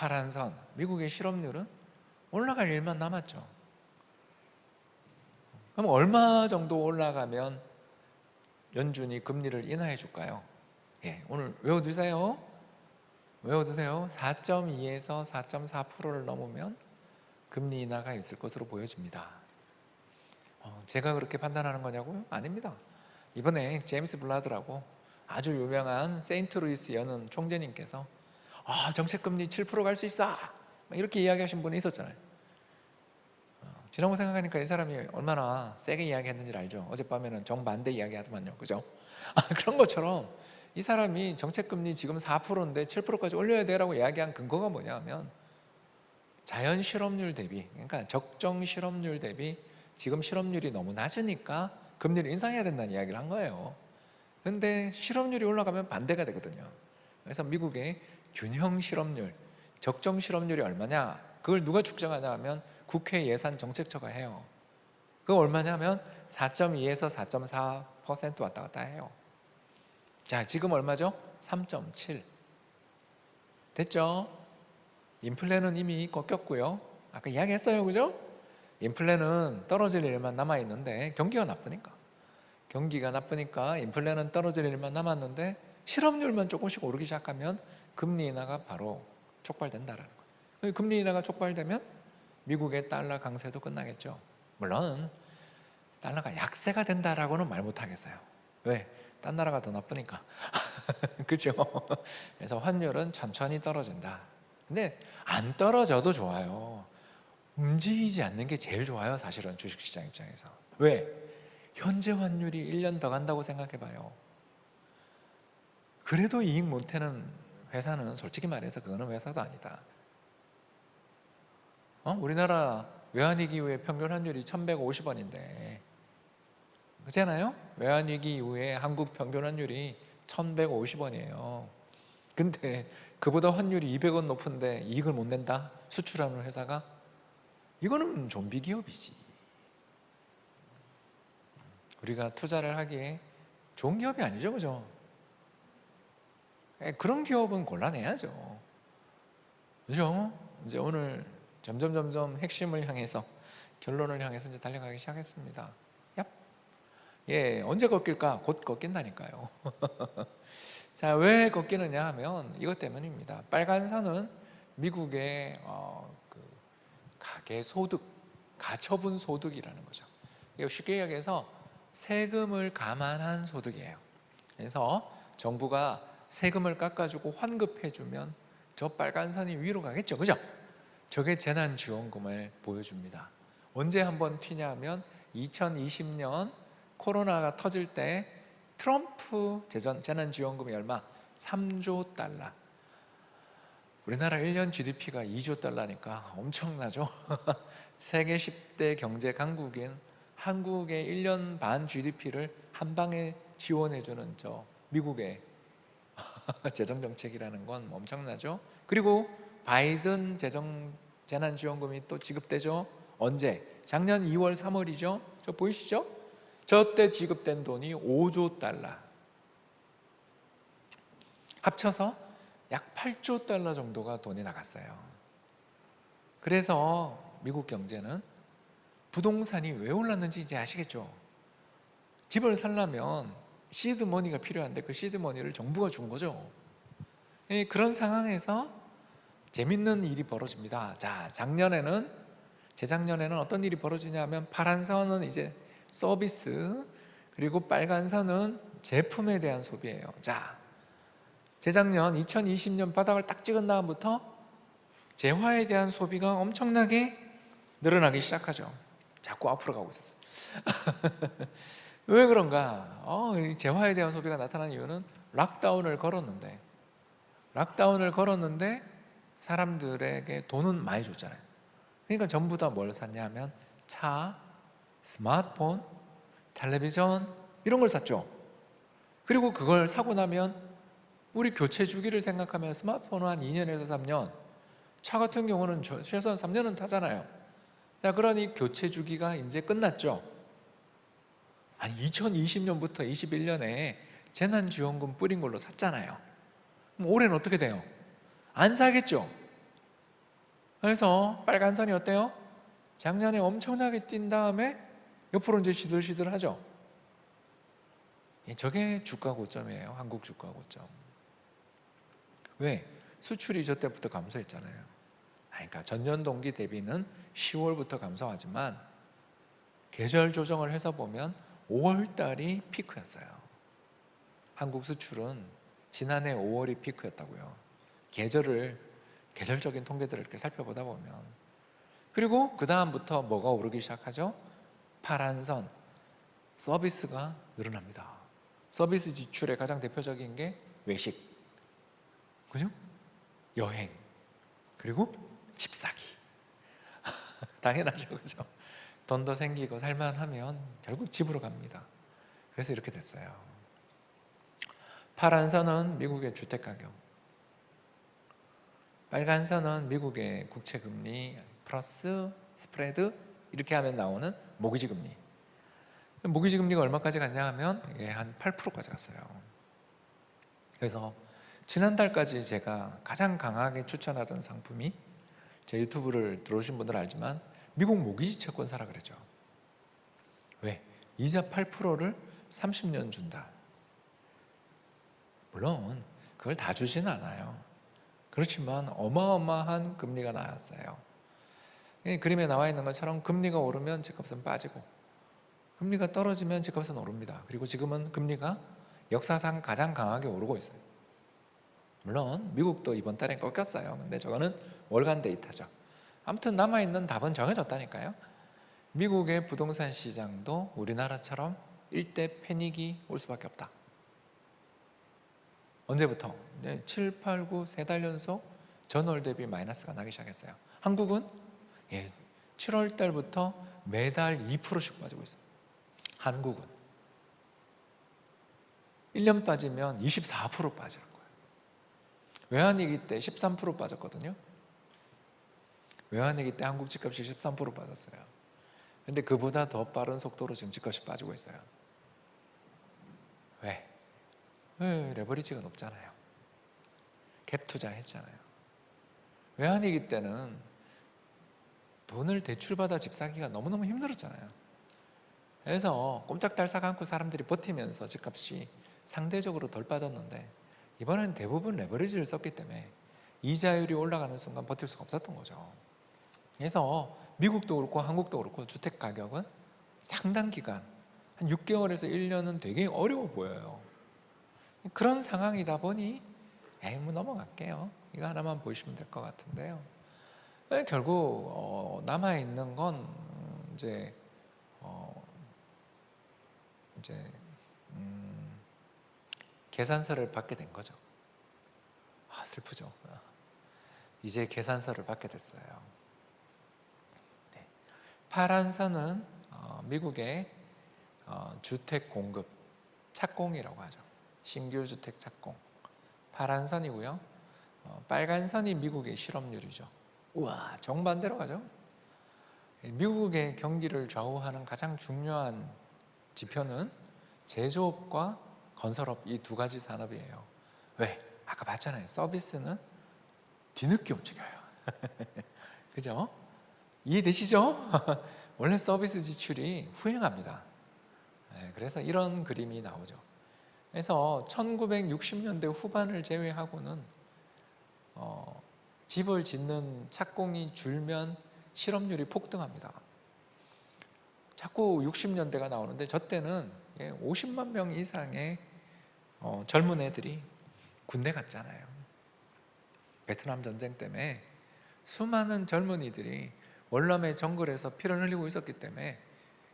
파란 선, 미국의 실업률은 올라갈 일만 남았죠. 그럼 얼마 정도 올라가면 연준이 금리를 인하해 줄까요? 오늘 외워두세요. 4.2에서 4.4%를 넘으면 금리 인하가 있을 것으로 보여집니다. 제가 그렇게 판단하는 거냐고요? 아닙니다. 이번에 제임스 블라드라고 아주 유명한 세인트루이스 연은 총재님께서 정책금리 7% 갈 수 있어 이렇게 이야기하신 분이 있었잖아요. 지나고 생각하니까 이 사람이 얼마나 세게 이야기했는지 알죠. 어젯밤에는 정반대 이야기하더만요. 그죠? 그런 것처럼 이 사람이 정책금리 지금 4%인데 7%까지 올려야 돼라고 이야기한 근거가 뭐냐 하면 자연 실업률 대비, 그러니까 적정 실업률 대비 지금 실업률이 너무 낮으니까 금리를 인상해야 된다는 이야기를 한 거예요. 그런데 실업률이 올라가면 반대가 되거든요. 그래서 미국의 균형 실업률, 적정 실업률이 얼마냐, 그걸 누가 측정하냐 하면 국회 예산정책처가 해요. 그거 얼마냐 하면 4.2에서 4.4% 왔다 갔다 해요. 자, 지금 얼마죠? 3.7 됐죠? 인플레는 이미 꺾였고요. 아까 이야기했어요, 그죠? 인플레는 떨어질 일만 남아있는데 경기가 나쁘니까 인플레는 떨어질 일만 남았는데 실업률만 조금씩 오르기 시작하면 금리 인하가 바로 촉발된다라는 거예요. 금리 인하가 촉발되면 미국의 달러 강세도 끝나겠죠. 물론 달러가 약세가 된다라고는 말 못하겠어요. 왜? 딴 나라가 더 나쁘니까. 그죠? 그래서 환율은 천천히 떨어진다. 근데 안 떨어져도 좋아요. 움직이지 않는 게 제일 좋아요, 사실은 주식시장 입장에서. 왜? 현재 환율이 1년 더 간다고 생각해봐요. 그래도 이익 못하는 회사는 솔직히 말해서 그거는 회사도 아니다. 우리나라 외환위기 이후에 평균 환율이 1150원인데 그렇잖아요? 외환위기 이후에 한국 평균 환율이 1150원이에요. 근데 그보다 환율이 200원 높은데 이익을 못 낸다? 수출하는 회사가? 이거는 좀비 기업이지. 우리가 투자를 하기에 좋은 기업이 아니죠, 그죠? 그런 기업은 골라내야죠. 그죠? 이제 오늘 점점 핵심을 향해서, 결론을 향해서 이제 달려가기 시작했습니다. 언제 꺾일까? 곧 꺾인다니까요. 자, 왜 꺾이느냐 하면 이것 때문입니다. 빨간 선은 미국의 가계 소득, 가처분 소득이라는 거죠. 쉽게 이야기해서 세금을 감안한 소득이에요. 그래서 정부가 세금을 깎아주고 환급해주면 저 빨간 선이 위로 가겠죠, 그죠? 저게 재난지원금을 보여줍니다. 언제 한번 튀냐 하면 2020년 코로나가 터질 때 트럼프 재난지원금이 얼마? 3조 달러. 우리나라 1년 GDP가 2조 달러니까 엄청나죠? 세계 10대 경제 강국인 한국의 1년 반 GDP를 한 방에 지원해주는 저 미국의 재정정책이라는 건 엄청나죠? 그리고 바이든 재난지원금이 또 지급되죠? 언제? 작년 2월 3월이죠? 저 보이시죠? 저 때 지급된 돈이 5조 달러, 합쳐서 약 8조 달러 정도가 돈이 나갔어요. 그래서 미국 경제는 부동산이 왜 올랐는지 이제 아시겠죠? 집을 살려면 시드머니가 필요한데 그 시드머니를 정부가 준 거죠. 그런 상황에서 재밌는 일이 벌어집니다. 자, 재작년에는 어떤 일이 벌어지냐 하면 파란 선은 이제 서비스, 그리고 빨간 선은 제품에 대한 소비예요. 자, 재작년 2020년 바닥을 딱 찍은 다음부터 재화에 대한 소비가 엄청나게 늘어나기 시작하죠. 자꾸 앞으로 가고 있었어요. 왜 그런가? 재화에 대한 소비가 나타난 이유는 락다운을 걸었는데 사람들에게 돈은 많이 줬잖아요. 그러니까 전부 다 뭘 샀냐 하면 차, 스마트폰, 텔레비전 이런 걸 샀죠. 그리고 그걸 사고 나면 우리 교체 주기를 생각하면 스마트폰은 한 2년에서 3년, 차 같은 경우는 최소한 3년은 타잖아요. 자, 그러니 교체 주기가 이제 끝났죠. 한 2020년부터 21년에 재난지원금 뿌린 걸로 샀잖아요. 그럼 올해는 어떻게 돼요? 안 사겠죠. 그래서 빨간 선이 어때요? 작년에 엄청나게 뛴 다음에 옆으로 이제 시들시들하죠. 저게 주가 고점이에요. 한국 주가 고점. 왜? 수출이 저 때부터 감소했잖아요. 그러니까 전년 동기 대비는 10월부터 감소하지만 계절 조정을 해서 보면 5월 달이 피크였어요. 한국 수출은 지난해 5월이 피크였다고요. 계절적인 통계들을 이렇게 살펴보다 보면. 그리고 그 다음부터 뭐가 오르기 시작하죠? 파란 선, 서비스가 늘어납니다. 서비스 지출의 가장 대표적인 게 외식, 그죠? 여행, 그리고 집 사기. 당연하죠, 그죠? 돈 더 생기고 살만하면 결국 집으로 갑니다. 그래서 이렇게 됐어요. 파란 선은 미국의 주택 가격, 빨간 선은 미국의 국채 금리 플러스 스프레드, 이렇게 하면 나오는 모기지 금리. 모기지 금리가 얼마까지 갔냐 하면 한 8%까지 갔어요. 그래서 지난달까지 제가 가장 강하게 추천하던 상품이, 제 유튜브를 들어오신 분들은 알지만 미국 모기지 채권 사라 그랬죠. 왜? 이자 8%를 30년 준다. 물론 그걸 다 주진 않아요. 그렇지만 어마어마한 금리가 나왔어요. 그림에 나와 있는 것처럼 금리가 오르면 집값은 빠지고 금리가 떨어지면 집값은 오릅니다. 그리고 지금은 금리가 역사상 가장 강하게 오르고 있어요. 물론 미국도 이번 달엔 꺾였어요. 근데 저거는 월간 데이터죠. 아무튼 남아있는 답은 정해졌다니까요. 미국의 부동산 시장도 우리나라처럼 일대 패닉이 올 수밖에 없다. 언제부터? 7, 8, 9 세 달 연속 전월 대비 마이너스가 나기 시작했어요. 한국은 7월 달부터 매달 2%씩 빠지고 있어요. 한국은 1년 빠지면 24% 빠질 거예요. 외환위기 때 13% 빠졌거든요. 외환위기 때 한국 집값이 13% 빠졌어요. 근데 그보다 더 빠른 속도로 지금 집값이 빠지고 있어요. 왜? 레버리지가 높잖아요. 갭 투자했잖아요. 외환위기 때는 돈을 대출받아 집 사기가 너무너무 힘들었잖아요. 그래서 꼼짝달싹 않고 사람들이 버티면서 집값이 상대적으로 덜 빠졌는데, 이번에는 대부분 레버리지를 썼기 때문에 이자율이 올라가는 순간 버틸 수가 없었던 거죠. 그래서 미국도 그렇고 한국도 그렇고 주택 가격은 상당 기간, 한 6개월에서 1년은 되게 어려워 보여요. 그런 상황이다 보니 뭐 넘어갈게요. 이거 하나만 보시면 될 것 같은데요. 결국 남아있는 건 이제 계산서를 받게 된 거죠. 슬프죠. 이제 계산서를 받게 됐어요. 네. 파란 선은 미국의 주택 공급 착공이라고 하죠. 신규 주택 착공. 파란 선이고요. 빨간 선이 미국의 실업률이죠. 우와, 정반대로 가죠. 미국의 경기를 좌우하는 가장 중요한 지표는 제조업과 건설업, 이 두 가지 산업이에요. 왜? 아까 봤잖아요. 서비스는 뒤늦게 움직여요. 그죠? 이해되시죠? 원래 서비스 지출이 후행합니다. 그래서 이런 그림이 나오죠. 그래서 1960년대 후반을 제외하고는 집을 짓는 착공이 줄면 실업률이 폭등합니다. 자꾸 60년대가 나오는데 저 때는 50만 명 이상의 젊은 애들이 군대 갔잖아요. 베트남 전쟁 때문에 수많은 젊은이들이 월남의 정글에서 피를 흘리고 있었기 때문에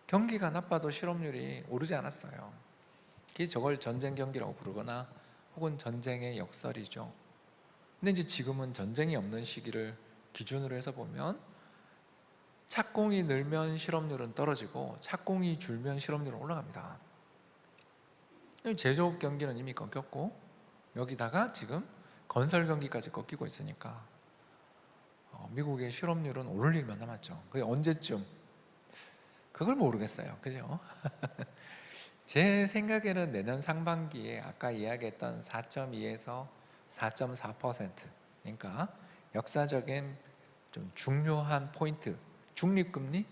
경기가 나빠도 실업률이 오르지 않았어요. 저걸 전쟁 경기라고 부르거나 혹은 전쟁의 역설이죠. 근데 이제 지금은 전쟁이 없는 시기를 기준으로 해서 보면 착공이 늘면 실업률은 떨어지고 착공이 줄면 실업률은 올라갑니다. 제조업 경기는 이미 꺾였고 여기다가 지금 건설 경기까지 꺾이고 있으니까 미국의 실업률은 오를 일만 남았죠. 그게 언제쯤? 그걸 모르겠어요. 그죠? 제 생각에는 내년 상반기에 아까 이야기했던 4.2에서 4.4%, 그러니까 역사적인 좀 중요한 포인트, 중립금리,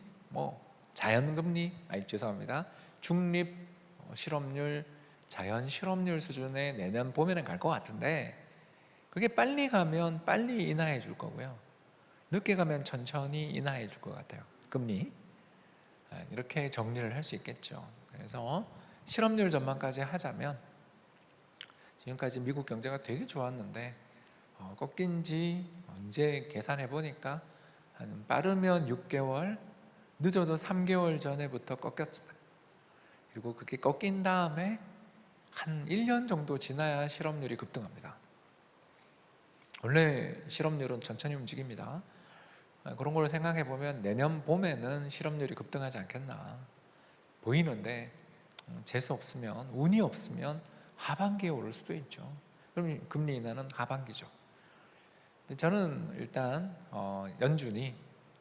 자연금리, 죄송합니다. 중립 실업률, 자연 실업률 수준에 내년 봄에는 갈 것 같은데, 그게 빨리 가면 빨리 인하해 줄 거고요, 늦게 가면 천천히 인하해 줄 것 같아요, 금리. 이렇게 정리를 할 수 있겠죠. 그래서 실업률 전망까지 하자면, 지금까지 미국 경제가 되게 좋았는데 꺾인 지 언제 계산해 보니까 한 빠르면 6개월, 늦어도 3개월 전에부터 꺾였다. 그리고 그게 꺾인 다음에 한 1년 정도 지나야 실업률이 급등합니다. 원래 실업률은 천천히 움직입니다. 그런 걸 생각해 보면 내년 봄에는 실업률이 급등하지 않겠나 보이는데, 재수 없으면, 운이 없으면 하반기에 오를 수도 있죠. 그럼 금리 인하는 하반기죠. 근데 저는 일단 연준이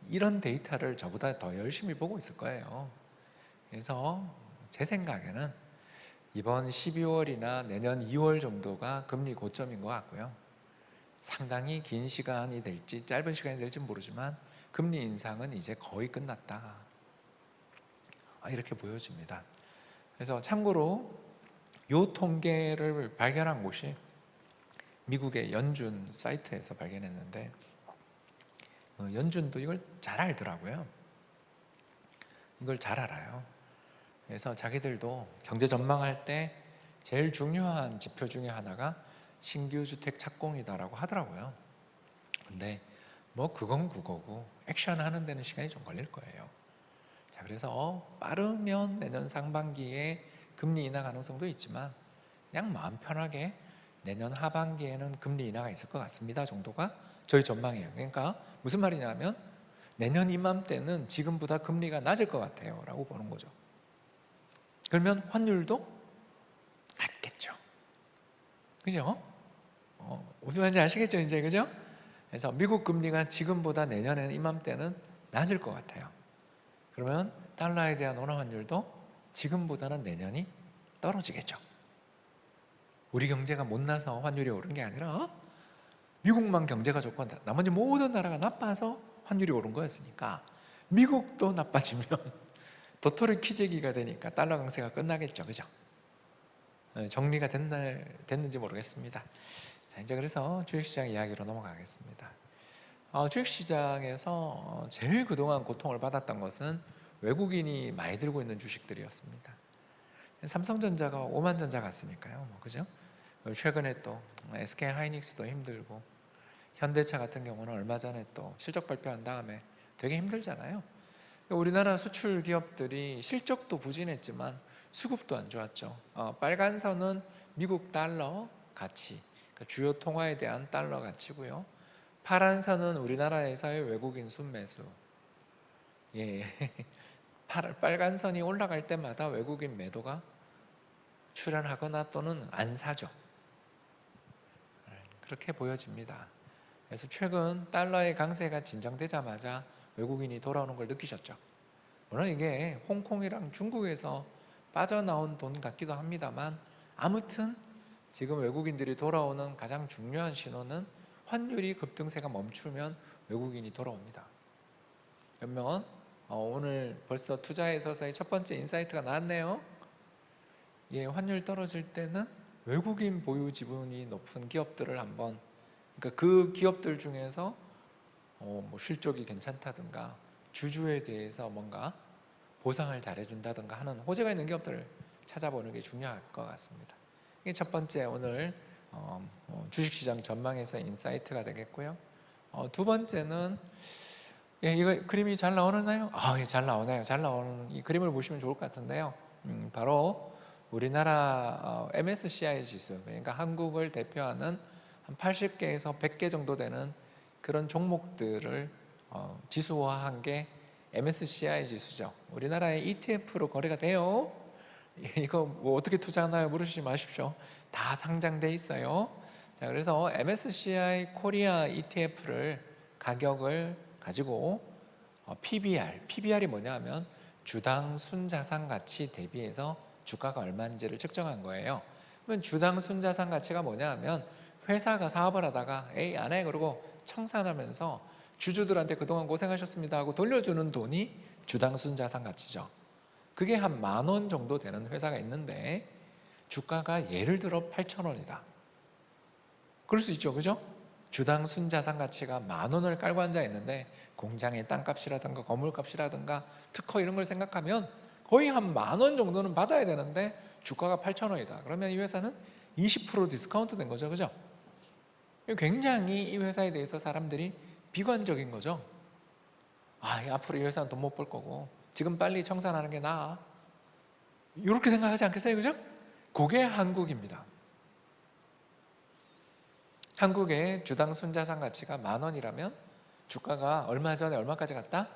이런 데이터를 저보다 더 열심히 보고 있을 거예요. 그래서 제 생각에는 이번 12월이나 내년 2월 정도가 금리 고점인 것 같고요, 상당히 긴 시간이 될지 짧은 시간이 될지 모르지만 금리 인상은 이제 거의 끝났다, 이렇게 보여집니다. 그래서 참고로 이 통계를 발견한 곳이 미국의 연준 사이트에서 발견했는데, 연준도 이걸 잘 알더라고요. 이걸 잘 알아요. 그래서 자기들도 경제 전망할 때 제일 중요한 지표 중에 하나가 신규 주택 착공이다라고 하더라고요. 근데 그건 그거고 액션 하는 데는 시간이 좀 걸릴 거예요. 자, 그래서 빠르면 내년 상반기에 금리 인하 가능성도 있지만, 그냥 마음 편하게 내년 하반기에는 금리 인하가 있을 것 같습니다 정도가 저희 전망이에요. 그러니까 무슨 말이냐면, 내년 이맘때는 지금보다 금리가 낮을 것 같아요 라고 보는 거죠. 그러면 환율도 낮겠죠. 그죠? 무슨 말인지 아시겠죠 이제, 그죠? 그래서 미국 금리가 지금보다 내년에는 이맘때는 낮을 것 같아요. 그러면 달러에 대한 원화 환율도 지금보다는 내년이 떨어지겠죠. 우리 경제가 못나서 환율이 오른 게 아니라 미국만 경제가 좋고 나머지 모든 나라가 나빠서 환율이 오른 거였으니까, 미국도 나빠지면 도토리 키재기가 되니까 달러 강세가 끝나겠죠. 그죠? 정리가 됐는지 모르겠습니다. 자, 이제 그래서 주식시장 이야기로 넘어가겠습니다. 주식시장에서 제일 그동안 고통을 받았던 것은 외국인이 많이 들고 있는 주식들이었습니다. 삼성전자가 오만전자 갔으니까요, 그죠? 최근에 또 SK 하이닉스도 힘들고, 현대차 같은 경우는 얼마 전에 또 실적 발표한 다음에 되게 힘들잖아요. 우리나라 수출 기업들이 실적도 부진했지만 수급도 안 좋았죠. 빨간 선은 미국 달러 가치, 그러니까 주요 통화에 대한 달러 가치고요. 파란 선은 우리나라에서의 외국인 순매수. 빨간 선이 올라갈 때마다 외국인 매도가 출현하거나 또는 안 사죠. 그렇게 보여집니다. 그래서 최근 달러의 강세가 진정되자마자 외국인이 돌아오는 걸 느끼셨죠. 물론 이게 홍콩이랑 중국에서 빠져나온 돈 같기도 합니다만, 아무튼 지금 외국인들이 돌아오는 가장 중요한 신호는 환율이 급등세가 멈추면 외국인이 돌아옵니다. 그러면 오늘 벌써 투자에 있어서의 첫 번째 인사이트가 나왔네요. 환율 떨어질 때는 외국인 보유 지분이 높은 기업들을 한번, 그러니까 그 기업들 중에서 실적이 괜찮다든가 주주에 대해서 뭔가 보상을 잘해준다든가 하는 호재가 있는 기업들을 찾아보는 게 중요할 것 같습니다. 이게 첫 번째 오늘 주식시장 전망에서 인사이트가 되겠고요. 두 번째는 이거 그림이 잘 나오나요? 잘 나오네요. 잘 나오는 이 그림을 보시면 좋을 것 같은데요. 바로 우리나라 MSCI 지수, 그러니까 한국을 대표하는 한 80개에서 100개 정도 되는 그런 종목들을 지수화한 게 MSCI 지수죠. 우리나라의 ETF로 거래가 돼요. 이거 어떻게 투자하나요? 물으시지 마십시오. 다 상장돼 있어요. 자, 그래서 MSCI 코리아 ETF를 가격을 가지고 PBR이 뭐냐면 주당 순자산 가치 대비해서 주가가 얼마인지를 측정한 거예요. 그러면 주당 순자산 가치가 뭐냐면, 회사가 사업을 하다가 안 해 그러고 청산하면서 주주들한테 그동안 고생하셨습니다 하고 돌려주는 돈이 주당 순자산 가치죠. 그게 한 10,000원 정도 되는 회사가 있는데 주가가 예를 들어 8,000원이다. 그럴 수 있죠, 그죠? 주당 순자산 가치가 10,000원을 깔고 앉아 있는데 공장의 땅값이라든가 건물값이라든가 특허 이런 걸 생각하면 거의 한 10,000원 정도는 받아야 되는데 주가가 8,000원이다. 그러면 이 회사는 20% 디스카운트 된 거죠, 그죠? 굉장히 이 회사에 대해서 사람들이 비관적인 거죠. 앞으로 이 회사는 돈 못 벌 거고 지금 빨리 청산하는 게 나아. 이렇게 생각하지 않겠어요, 그죠? 그게 한국입니다. 한국의 주당 순자산 가치가 10,000원이라면 주가가 얼마 전에 얼마까지 갔다?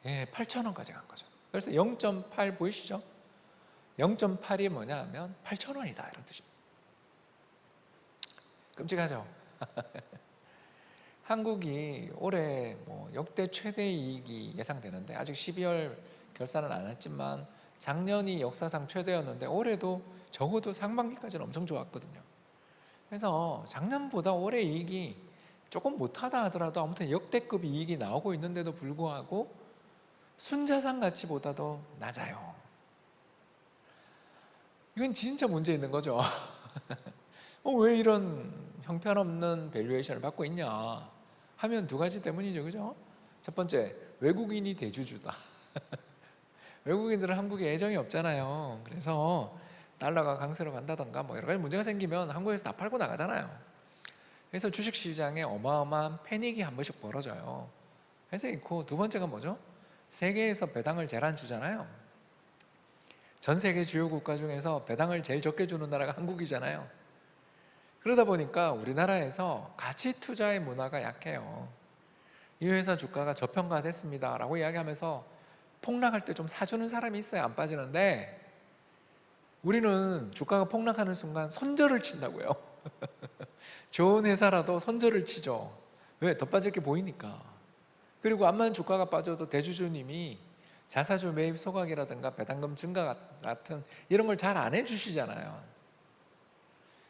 8,000원까지 간 거죠. 그래서 0.8 보이시죠? 0.8이 뭐냐 하면 8,000원이다 이런 뜻입니다. 끔찍하죠? 한국이 올해 역대 최대 이익이 예상되는데 아직 12월 결산은 안 했지만 작년이 역사상 최대였는데 올해도 적어도 상반기까지는 엄청 좋았거든요. 그래서 작년보다 올해 이익이 조금 못하다 하더라도 아무튼 역대급 이익이 나오고 있는데도 불구하고 순자산 가치보다도 낮아요. 이건 진짜 문제 있는 거죠. 왜 이런 형편없는 밸류에이션을 받고 있냐 하면 두 가지 때문이죠, 그죠? 첫 번째, 외국인이 대주주다. 외국인들은 한국에 애정이 없잖아요. 그래서 달러가 강세로 간다던가 여러 가지 문제가 생기면 한국에서 다 팔고 나가잖아요. 그래서 주식시장에 어마어마한 패닉이 한 번씩 벌어져요. 그래서 있고, 두 번째가 뭐죠? 세계에서 배당을 제일 안 주잖아요. 전 세계 주요 국가 중에서 배당을 제일 적게 주는 나라가 한국이잖아요. 그러다 보니까 우리나라에서 가치 투자의 문화가 약해요. 이 회사 주가가 저평가됐습니다 라고 이야기하면서 폭락할 때 좀 사주는 사람이 있어야 안 빠지는데, 우리는 주가가 폭락하는 순간 손절을 친다고요. 좋은 회사라도 손절을 치죠. 왜? 더 빠질 게 보이니까. 그리고 암만 주가가 빠져도 대주주님이 자사주 매입 소각이라든가 배당금 증가 같은 이런 걸 잘 안 해주시잖아요.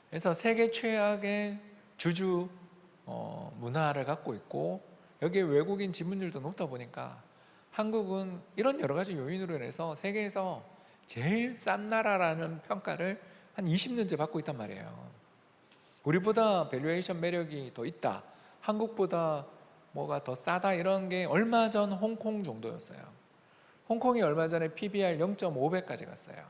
그래서 세계 최악의 주주 문화를 갖고 있고, 여기에 외국인 지분율도 높다 보니까 한국은 이런 여러 가지 요인으로 인해서 세계에서 제일 싼 나라라는 평가를 한 20년째 받고 있단 말이에요. 우리보다 밸류에이션 매력이 더 있다, 한국보다 뭐가 더 싸다, 이런 게 얼마 전 홍콩 정도였어요. 홍콩이 얼마 전에 PBR 0.5배까지 갔어요.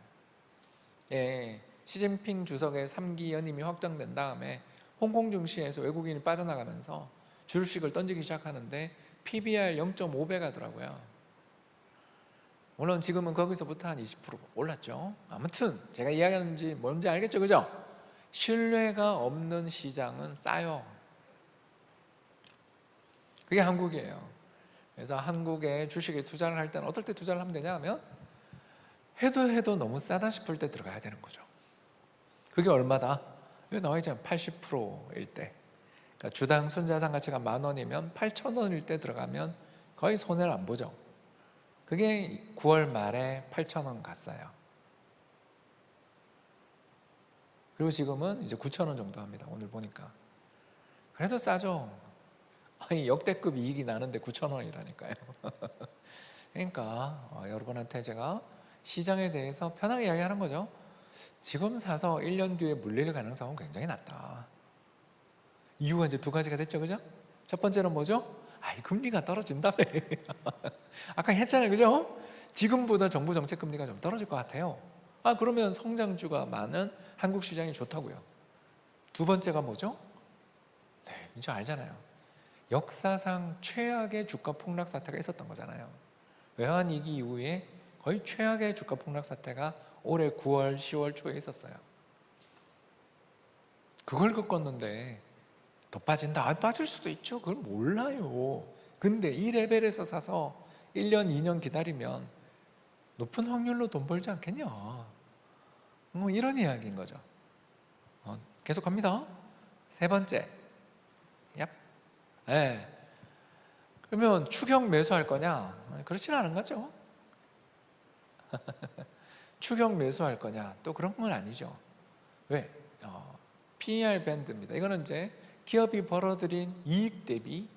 시진핑 주석의 3기 연임이 확정된 다음에 홍콩 증시에서 외국인이 빠져나가면서 주식을 던지기 시작하는데 PBR 0.5배 가더라고요. 물론 지금은 거기서부터 한 20% 올랐죠. 아무튼 제가 이야기하는지 뭔지 알겠죠, 그죠? 신뢰가 없는 시장은 싸요. 그게 한국이에요. 그래서 한국에 주식에 투자를 할 때는 어떨 때 투자를 하면 되냐 하면 해도 너무 싸다 싶을 때 들어가야 되는 거죠. 그게 얼마다? 여기 나와 있잖아요. 80%일 때. 그러니까 주당 순자산 가치가 10,000원이면 8,000원일 때 들어가면 거의 손해를 안 보죠. 그게 9월 말에 8,000원 갔어요. 그리고 지금은 이제 9,000원 정도 합니다. 오늘 보니까. 그래도 싸죠. 역대급 이익이 나는데 9,000원이라니까요. 그러니까 여러분한테 제가 시장에 대해서 편하게 이야기하는 거죠. 지금 사서 1년 뒤에 물릴 가능성은 굉장히 낮다. 이유가 이제 두 가지가 됐죠, 그죠? 첫 번째는 뭐죠? 금리가 떨어진다며. 아까 했잖아요, 그죠? 지금보다 정부 정책 금리가 좀 떨어질 것 같아요. 그러면 성장주가 많은 한국 시장이 좋다고요. 두 번째가 뭐죠? 이제 알잖아요. 역사상 최악의 주가 폭락 사태가 있었던 거잖아요. 외환위기 이후에 거의 최악의 주가 폭락 사태가 올해 9월, 10월 초에 있었어요. 그걸 겪었는데 더 빠진다? 빠질 수도 있죠. 그걸 몰라요. 근데 이 레벨에서 사서 1년, 2년 기다리면 높은 확률로 돈 벌지 않겠냐. 이런 이야기인 거죠. 계속 갑니다. 세 번째. 그러면 추격 매수할 거냐? 그렇지는 않은 거죠. 추격 매수할 거냐? 또 그런 건 아니죠. 왜? PER 밴드입니다. 이거는 이제 기업이 벌어들인 이익 대비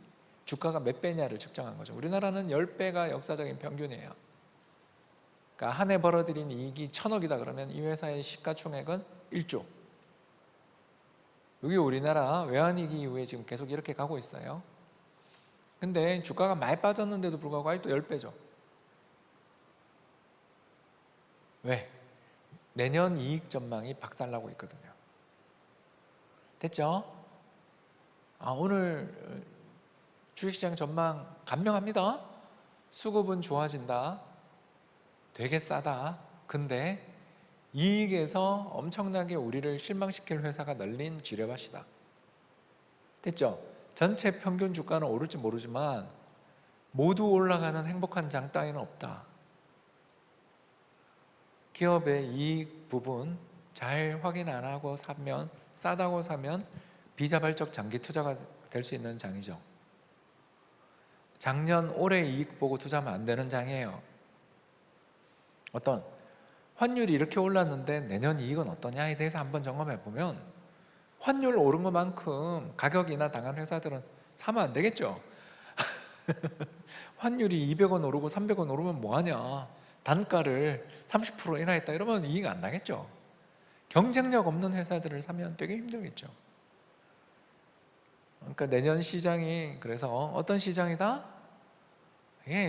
주가가 몇 배냐를 측정한 거죠. 우리나라는 10배가 역사적인 평균이에요. 그러니까 한 해 벌어들인 이익이 1,000억이다 그러면 이 회사의 시가총액은 1조. 여기 우리나라 외환위기 이후에 지금 계속 이렇게 가고 있어요. 근데 주가가 많이 빠졌는데도 불구하고 아직도 10배죠. 왜? 내년 이익 전망이 박살나고 있거든요. 됐죠? 오늘 주식시장 전망 간명합니다. 수급은 좋아진다. 되게 싸다. 근데 이익에서 엄청나게 우리를 실망시킬 회사가 널린 지뢰밭이다. 됐죠? 전체 평균 주가는 오를지 모르지만 모두 올라가는 행복한 장 따위는 없다. 기업의 이익 부분 잘 확인 안 하고 사면, 싸다고 사면 비자발적 장기 투자가 될 수 있는 장이죠. 작년 올해 이익 보고 투자하면 안 되는 장이에요. 어떤 환율이 이렇게 올랐는데 내년 이익은 어떠냐에 대해서 한번 점검해 보면 환율 오른 것만큼 가격 인하 당한 회사들은 사면 안 되겠죠. 환율이 200원 오르고 300원 오르면 뭐하냐, 단가를 30% 인하했다 이러면 이익 안 나겠죠. 경쟁력 없는 회사들을 사면 되게 힘들겠죠. 그러니까 내년 시장이 그래서 어떤 시장이다?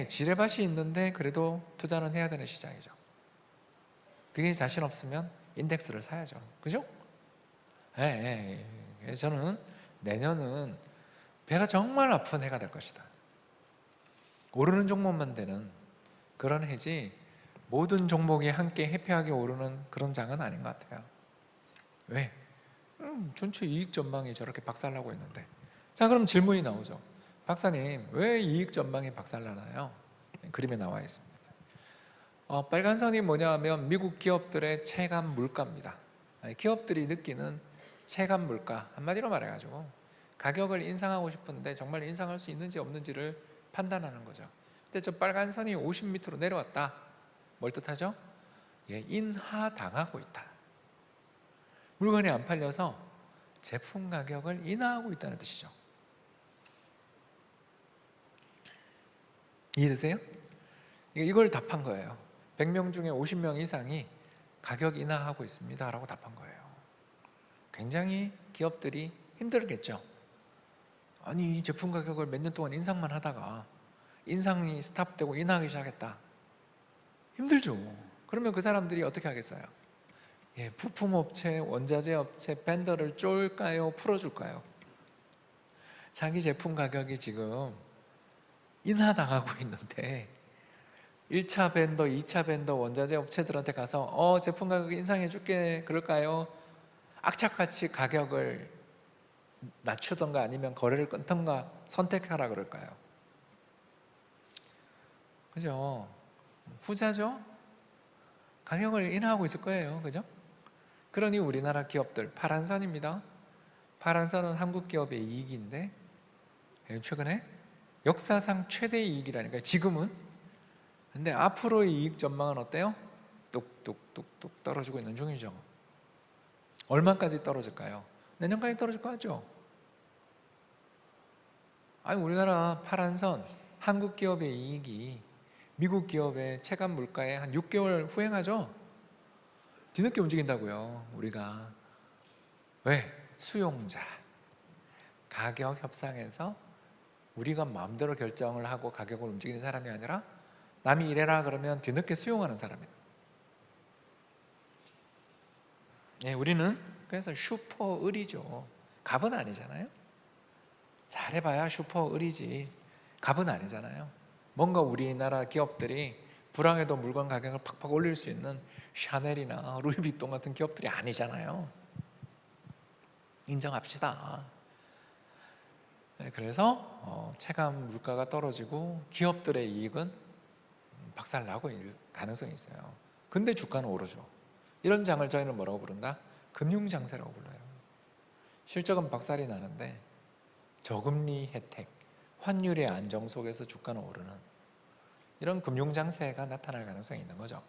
지뢰밭이 있는데 그래도 투자는 해야 되는 시장이죠. 그게 자신 없으면 인덱스를 사야죠. 그죠? 저는 내년은 배가 정말 아픈 해가 될 것이다. 오르는 종목만 되는 그런 해지 모든 종목이 함께 해피하게 오르는 그런 장은 아닌 것 같아요. 왜? 전체 이익 전망이 저렇게 박살나고 있는데. 자, 그럼 질문이 나오죠. 박사님, 왜 이익 전망이 박살나나요? 그림에 나와 있습니다. 빨간 선이 뭐냐 하면 미국 기업들의 체감 물가입니다. 기업들이 느끼는 체감 물가, 한마디로 말해가지고 가격을 인상하고 싶은데 정말 인상할 수 있는지 없는지를 판단하는 거죠. 근데 저 빨간 선이 50 밑으로 내려왔다. 뭘 뜻하죠? 인하당하고 있다. 물건이 안 팔려서 제품 가격을 인하하고 있다는 뜻이죠. 이해되세요? 이걸 답한 거예요. 100명 중에 50명 이상이 가격 인하하고 있습니다 라고 답한 거예요. 굉장히 기업들이 힘들겠죠. 아니, 이 제품 가격을 몇 년 동안 인상만 하다가 인상이 스탑되고 인하하기 시작했다. 힘들죠. 그러면 그 사람들이 어떻게 하겠어요? 부품업체, 원자재 업체, 벤더를 쫄까요? 풀어줄까요? 자기 제품 가격이 지금 인하당하고 있는데 1차 벤더, 2차 벤더, 원자재 업체들한테 가서 제품 가격 인상해 줄게 그럴까요? 악착같이 가격을 낮추던가 아니면 거래를 끊던가 선택하라 그럴까요? 그죠? 후자죠? 가격을 인하하고 있을 거예요. 그죠? 그러니 우리나라 기업들 파란선입니다. 파란선은 한국 기업의 이익인데 최근에 역사상 최대 이익이라니까요. 지금은. 근데 앞으로의 이익 전망은 어때요? 뚝뚝뚝뚝 떨어지고 있는 중이죠. 얼마까지 떨어질까요? 내년까지 떨어질 것 같죠? 아니, 우리나라 파란선 한국 기업의 이익이 미국 기업의 체감 물가에 한 6개월 후행하죠? 뒤늦게 움직인다고요. 우리가 왜? 수용자. 가격 협상에서 우리가 마음대로 결정을 하고 가격을 움직이는 사람이 아니라 남이 이래라 그러면 뒤늦게 수용하는 사람이에요. 우리는 그래서 슈퍼 을이죠. 갑은 아니잖아요. 잘해봐야 슈퍼 을이지 갑은 아니잖아요. 뭔가 우리나라 기업들이 불황에도 물건 가격을 팍팍 올릴 수 있는 샤넬이나 루이비통 같은 기업들이 아니잖아요. 인정합시다. 그래서 체감 물가가 떨어지고 기업들의 이익은 박살나고 있을 가능성이 있어요. 근데 주가는 오르죠. 이런 장을 저희는 뭐라고 부른다? 금융장세라고 불러요. 실적은 박살이 나는데 저금리 혜택, 환율의 안정 속에서 주가는 오르는 이런 금융장세가 나타날 가능성이 있는 거죠.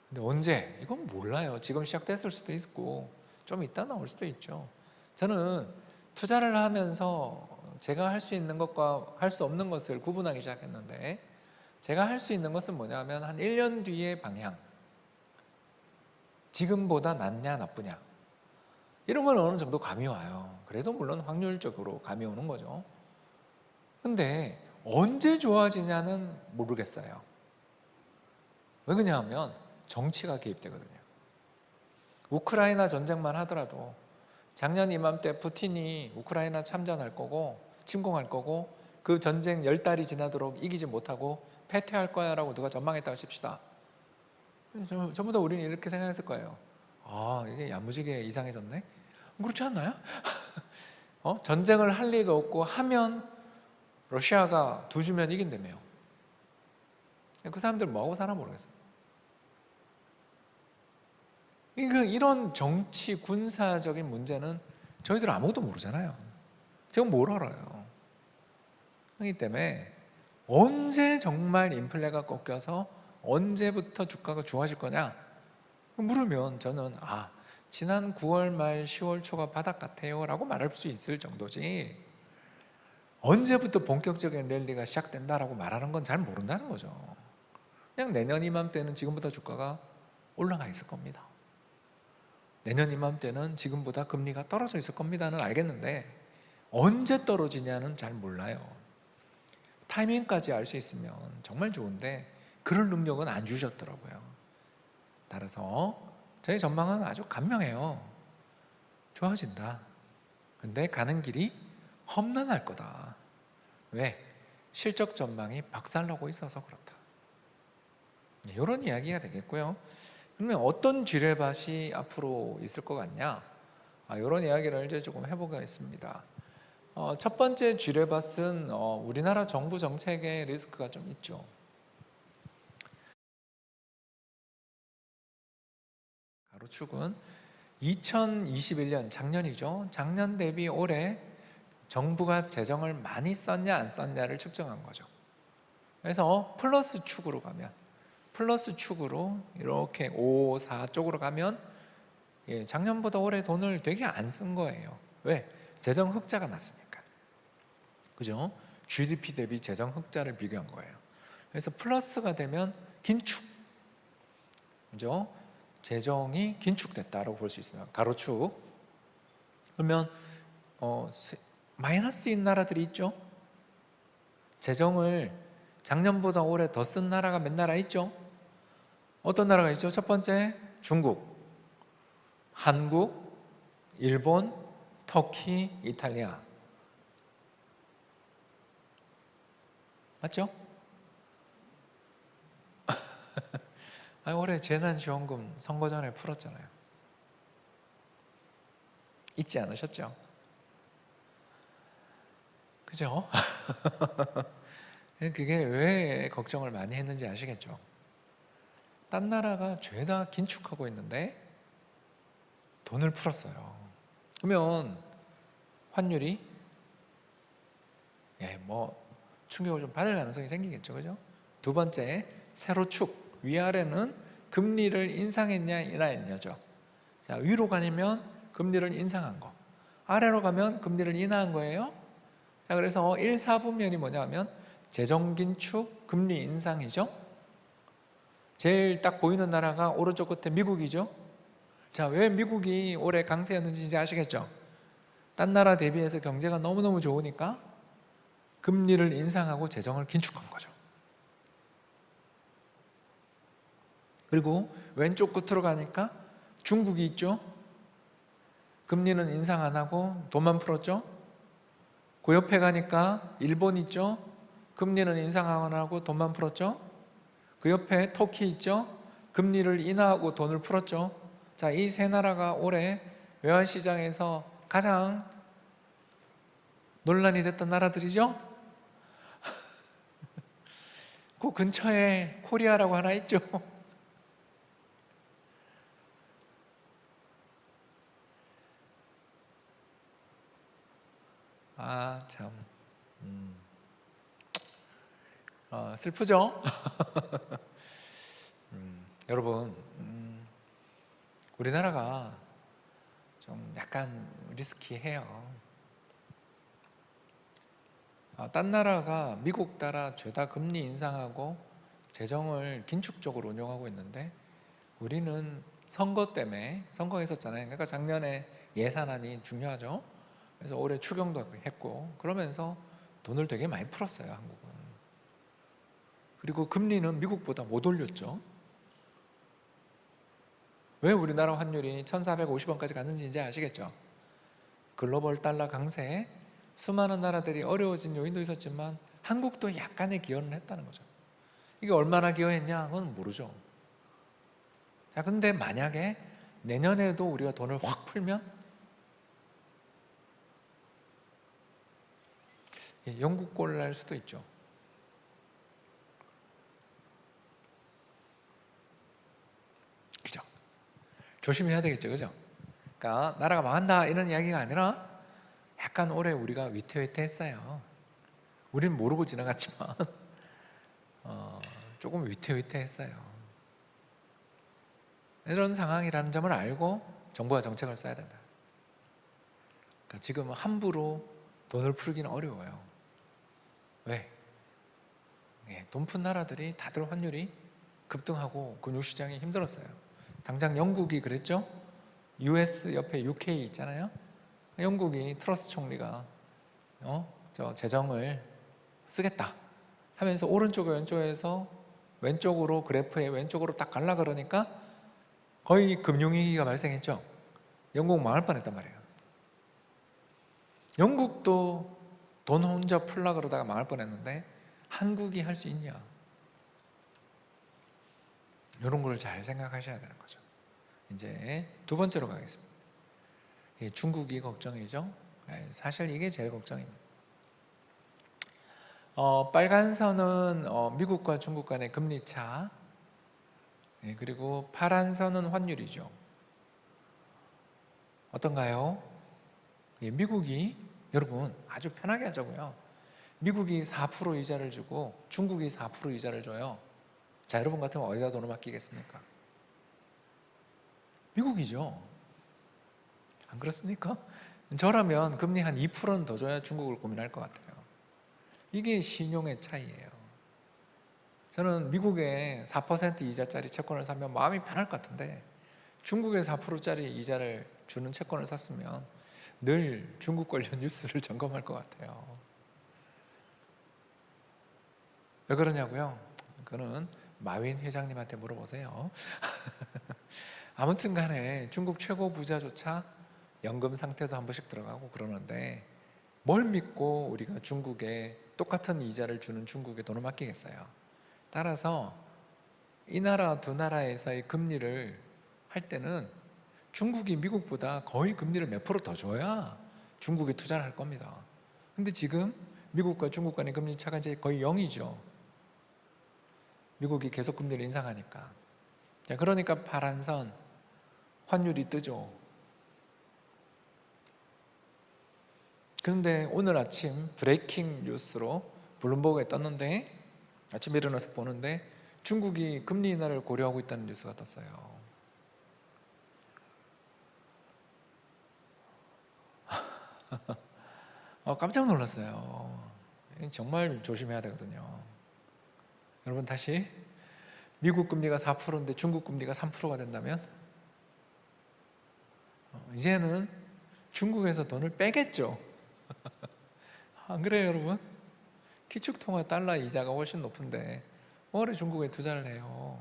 근데 언제? 이건 몰라요. 지금 시작됐을 수도 있고 좀 이따 나올 수도 있죠. 저는 투자를 하면서 제가 할 수 있는 것과 할 수 없는 것을 구분하기 시작했는데, 제가 할 수 있는 것은 뭐냐면 한 1년 뒤의 방향, 지금보다 낫냐 나쁘냐, 이런 건 어느 정도 감이 와요. 그래도 물론 확률적으로 감이 오는 거죠. 근데 언제 좋아지냐는 모르겠어요. 왜 그러냐면 정치가 개입되거든요. 우크라이나 전쟁만 하더라도 작년 이맘때 푸틴이 우크라이나 참전할 거고 침공할 거고 그 전쟁 10달이 지나도록 이기지 못하고 패퇴할 거야 라고 누가 전망했다고 칩시다. 전부 다 우리는 이렇게 생각했을 거예요. 아, 이게 야무지게 이상해졌네? 그렇지 않나요? 전쟁을 할 리도 없고 하면 러시아가 두 주면 이긴다며요. 그 사람들 뭐하고 사나 모르겠어요. 이런 정치 군사적인 문제는 저희들 아무것도 모르잖아요. 제가 뭘 알아요. 그렇기 때문에 언제 정말 인플레가 꺾여서 언제부터 주가가 좋아질 거냐 물으면 저는 지난 9월 말 10월 초가 바닥 같아요 라고 말할 수 있을 정도지, 언제부터 본격적인 랠리가 시작된다라고 말하는 건 잘 모른다는 거죠. 그냥 내년 이맘때는 지금보다 주가가 올라가 있을 겁니다. 내년 이맘때는 지금보다 금리가 떨어져 있을 겁니다는 알겠는데 언제 떨어지냐는 잘 몰라요. 타이밍까지 알 수 있으면 정말 좋은데 그럴 능력은 안 주셨더라고요. 따라서 저희 전망은 아주 간명해요. 좋아진다. 근데 가는 길이 험난할 거다. 왜? 실적 전망이 박살나고 있어서 그렇다. 이런 이야기가 되겠고요. 그러면 어떤 지뢰밭이 앞으로 있을 것 같냐? 이런 이야기를 이제 조금 해보겠습니다. 첫 번째 지뢰밭은 우리나라 정부 정책의 리스크가 좀 있죠. 가로축은 2021년 작년이죠. 작년 대비 올해 정부가 재정을 많이 썼냐 안 썼냐를 측정한 거죠. 그래서 플러스 축으로 가면, 플러스 축으로 이렇게 5, 4 쪽으로 가면 작년보다 올해 돈을 되게 안 쓴 거예요. 왜? 재정 흑자가 났으니까. 그죠? GDP 대비 재정 흑자를 비교한 거예요. 그래서 플러스가 되면 긴축, 그죠? 재정이 긴축됐다고 볼 수 있습니다. 가로축. 그러면 마이너스인 나라들이 있죠. 재정을 작년보다 올해 더 쓴 나라가 몇 나라 있죠. 어떤 나라가 있죠? 첫 번째 중국, 한국, 일본, 터키, 이탈리아. 맞죠? 올해 재난지원금 선거 전에 풀었잖아요. 잊지 않으셨죠? 그죠? 그게 왜 걱정을 많이 했는지 아시겠죠? 딴 나라가 죄다 긴축하고 있는데 돈을 풀었어요. 그러면 환율이 충격을 좀 받을 가능성이 생기겠죠, 그죠? 두 번째, 세로축, 위아래는 금리를 인상했냐 인하했냐죠. 자, 위로 가면 금리를 인상한 거, 아래로 가면 금리를 인하한 거예요. 자, 그래서 1, 4분면이 뭐냐면 재정 긴축, 금리 인상이죠. 제일 딱 보이는 나라가 오른쪽 끝에 미국이죠. 자, 왜 미국이 올해 강세였는지 이제 아시겠죠? 딴 나라 대비해서 경제가 너무너무 좋으니까 금리를 인상하고 재정을 긴축한 거죠. 그리고 왼쪽 끝으로 가니까 중국이 있죠. 금리는 인상 안 하고 돈만 풀었죠. 그 옆에 가니까 일본 있죠. 금리는 인상 안 하고 돈만 풀었죠. 그 옆에 터키 있죠. 금리를 인하하고 돈을 풀었죠. 자, 이 세 나라가 올해 외환시장에서 가장 논란이 됐던 나라들이죠. 그 근처에 코리아라고 하나 있죠. 참 슬프죠? 여러분, 우리나라가 좀 약간 리스키해요. 딴 나라가 미국 따라 죄다 금리 인상하고 재정을 긴축적으로 운용하고 있는데 우리는 선거 때문에, 선거가 있었잖아요. 그러니까 작년에 예산안이 중요하죠. 그래서 올해 추경도 했고 그러면서 돈을 되게 많이 풀었어요, 한국은. 그리고 금리는 미국보다 못 올렸죠. 왜 우리나라 환율이 1450원까지 갔는지 이제 아시겠죠? 글로벌 달러 강세에 수많은 나라들이 어려워진 요인도 있었지만 한국도 약간의 기여는 했다는 거죠. 이게 얼마나 기여했냐? 그건 모르죠. 자, 근데 만약에 내년에도 우리가 돈을 확 풀면 영국 꼴 날 수도 있죠. 그죠? 조심해야 되겠죠, 그죠? 그러니까 나라가 망한다 이런 이야기가 아니라 약간 올해 우리가 위태위태했어요. 우리는 모르고 지나갔지만 조금 위태위태했어요. 이런 상황이라는 점을 알고 정부가 정책을 써야 된다. 그러니까 지금 함부로 돈을 풀기는 어려워요. 왜? 돈 푼 나라들이 다들 환율이 급등하고 금융시장이 힘들었어요. 당장 영국이 그랬죠. US 옆에 UK 있잖아요. 영국이 트러스 총리가 저 재정을 쓰겠다 하면서 오른쪽 왼쪽에서 왼쪽으로 그래프의 왼쪽으로 딱 갈라 그러니까 거의 금융위기가 발생했죠. 영국 망할 뻔했단 말이에요. 영국도 돈 혼자 풀라 그러다가 망할 뻔했는데 한국이 할 수 있냐? 이런 걸 잘 생각하셔야 되는 거죠. 이제 두 번째로 가겠습니다. 중국이 걱정이죠. 사실 이게 제일 걱정입니다. 빨간 선은 미국과 중국 간의 금리 차, 그리고 파란 선은 환율이죠. 어떤가요? 미국이, 여러분 아주 편하게 하자고요. 미국이 4% 이자를 주고 중국이 4% 이자를 줘요. 자, 여러분 같으면 어디다 돈을 맡기겠습니까? 미국이죠. 안 그렇습니까? 저라면 금리 한 2%는 더 줘야 중국을 고민할 것 같아요. 이게 신용의 차이예요. 저는 미국에 4% 이자짜리 채권을 사면 마음이 편할 것 같은데 중국에 4%짜리 이자를 주는 채권을 샀으면 늘 중국 관련 뉴스를 점검할 것 같아요. 왜 그러냐고요? 그거는 마윈 회장님한테 물어보세요. 아무튼 간에 중국 최고 부자조차 연금 상태도 한 번씩 들어가고 그러는데 뭘 믿고 우리가 중국에 똑같은 이자를 주는 중국에 돈을 맡기겠어요? 따라서 이 나라 두 나라에서의 금리를 할 때는 중국이 미국보다 거의 금리를 몇 프로 더 줘야 중국에 투자를 할 겁니다. 근데 지금 미국과 중국 간의 금리 차가 이제 거의 0이죠. 미국이 계속 금리를 인상하니까. 자, 그러니까 파란선 환율이 뜨죠. 그런데 오늘 아침 브레이킹 뉴스로 블룸버그에 떴는데 아침에 일어나서 보는데 중국이 금리 인하를 고려하고 있다는 뉴스가 떴어요. 깜짝 놀랐어요. 정말 조심해야 되거든요. 여러분 다시 미국 금리가 4%인데 중국 금리가 3%가 된다면 이제는 중국에서 돈을 빼겠죠. 안 그래요, 여러분? 기축통화 달러 이자가 훨씬 높은데 뭐래 중국에 투자를 해요?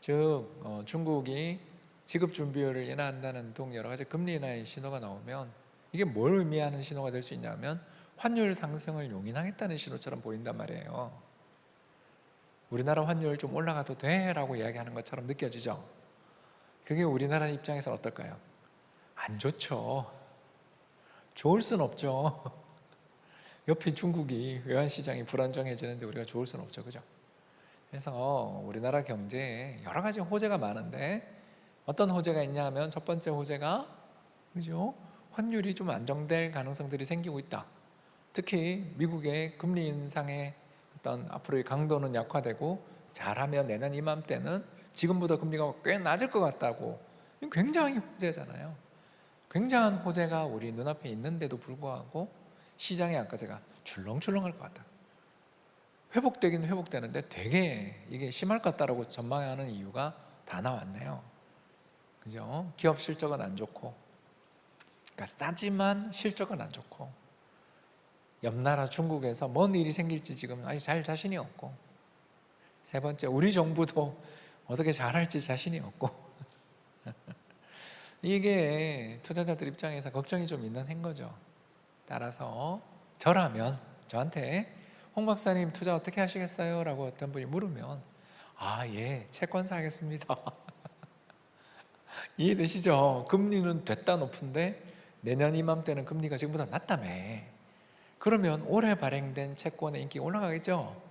즉 중국이 지급 준비율을 인하한다는 등 여러 가지 금리 인하의 신호가 나오면 이게 뭘 의미하는 신호가 될 수 있냐면 환율 상승을 용인하겠다는 신호처럼 보인단 말이에요. 우리나라 환율 좀 올라가도 돼 라고 이야기하는 것처럼 느껴지죠. 그게 우리나라 입장에서 어떨까요? 안 좋죠. 좋을 순 없죠. 옆에 중국이 외환시장이 불안정해지는데 우리가 좋을 순 없죠, 그죠? 그래서 우리나라 경제에 여러 가지 호재가 많은데 어떤 호재가 있냐 하면 첫 번째 호재가 그죠? 환율이 좀 안정될 가능성들이 생기고 있다. 특히 미국의 금리 인상의 어떤 앞으로의 강도는 약화되고 잘하면 내년 이맘때는 지금보다 금리가 꽤 낮을 것 같다고. 굉장히 호재잖아요. 굉장한 호재가 우리 눈앞에 있는데도 불구하고 시장의 아까 제가 출렁출렁할 것 같다. 회복되긴 회복되는데 되게 이게 심할 것 같다라고 전망하는 이유가 다 나왔네요. 그죠? 기업 실적은 안 좋고, 그러니까 싸지만 실적은 안 좋고, 옆 나라 중국에서 뭔 일이 생길지 지금 아직 잘 자신이 없고, 세 번째 우리 정부도 어떻게 잘할지 자신이 없고 이게 투자자들 입장에서 걱정이 좀 있는 한 거죠. 따라서 저라면 저한테 홍 박사님 투자 어떻게 하시겠어요? 라고 어떤 분이 물으면 예, 채권 사겠습니다. 이해되시죠? 금리는 됐다 높은데 내년 이맘때는 금리가 지금보다 낮다며. 그러면 올해 발행된 채권의 인기가 올라가겠죠?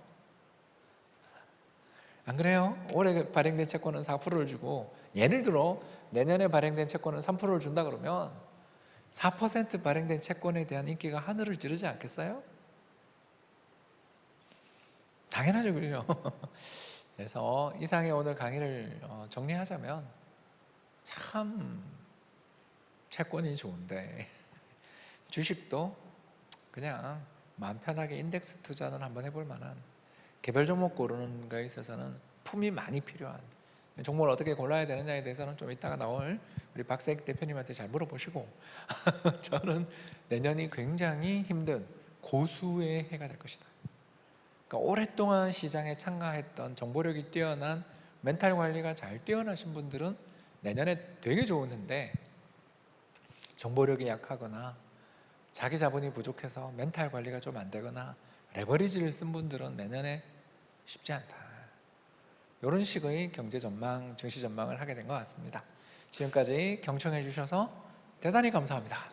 안 그래요? 올해 발행된 채권은 4%를 주고, 예를 들어 내년에 발행된 채권은 3%를 준다 그러면 4% 발행된 채권에 대한 인기가 하늘을 찌르지 않겠어요? 당연하죠, 그죠? 그래서 이상의 오늘 강의를 정리하자면, 참 채권이 좋은데 주식도 그냥 마음 편하게 인덱스 투자는 한번 해볼 만한, 개별 종목 고르는 거에 있어서는 품이 많이 필요한, 종목을 어떻게 골라야 되느냐에 대해서는 좀 이따가 나올 우리 박세익 대표님한테 잘 물어보시고 저는 내년이 굉장히 힘든 고수의 해가 될 것이다. 그러니까 오랫동안 시장에 참가했던 정보력이 뛰어난, 멘탈 관리가 잘 뛰어나신 분들은 내년에 되게 좋은 해인데, 정보력이 약하거나 자기 자본이 부족해서 멘탈 관리가 좀 안 되거나 레버리지를 쓴 분들은 내년에 쉽지 않다. 이런 식의 경제 전망, 증시 전망을 하게 된 것 같습니다. 지금까지 경청해 주셔서 대단히 감사합니다.